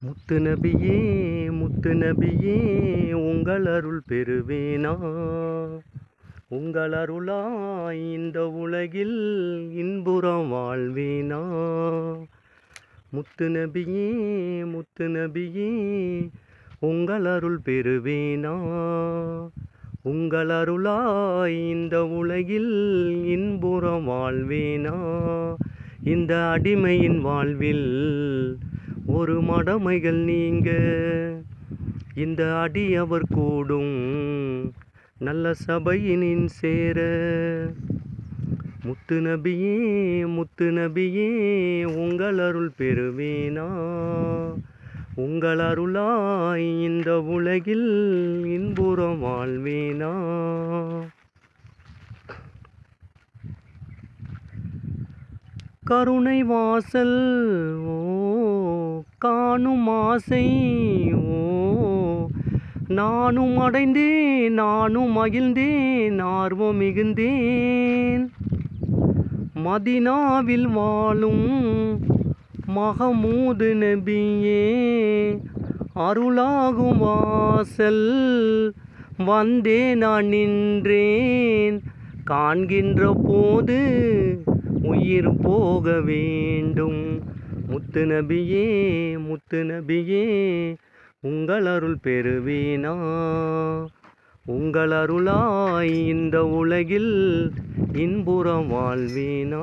முத்து நபியே முத்து நபியே உங்கள் அருள் பெறுவேனா. உங்கள் அருளாய் இந்த உலகில் இன்புறம் வாழ்வேனா. முத்து நபியே முத்து நபியே உங்கள் அருள் பெறுவேனா. உங்கள் அருளாய் இந்த உலகில் இன்புறம் வாழ்வேனா. இந்த அடிமையின் வாழ்வில் ஒரு மடமைகள் நீங்க இந்த அடியவர் கூடும் நல்ல சபையினின் சேர. முத்து நபியே முத்து நபியே உங்கள் அருள் பெறுவேனா. உங்கள் அருளாய் இந்த உலகில் இன்புறம் வாழ்வேனா. கருணை வாசல் காணும் ஆசை நானும் அடைந்தேன், நானும் மகிழ்ந்தேன், ஆர்வம் மிகுந்தேன். மதினாவில் வாழும் மஹமூது நபியே அருளாகும் வாசல் வந்தே நான் நின்றேன். காண்கின்ற போது உயிர் போக வேண்டும். முத்து நபியே முத்து நபியே உங்கள் அருள் பெறுவேனா. உங்கள் அருளாய் இந்த உலகில் இன்புறம் வாழ்வேனா.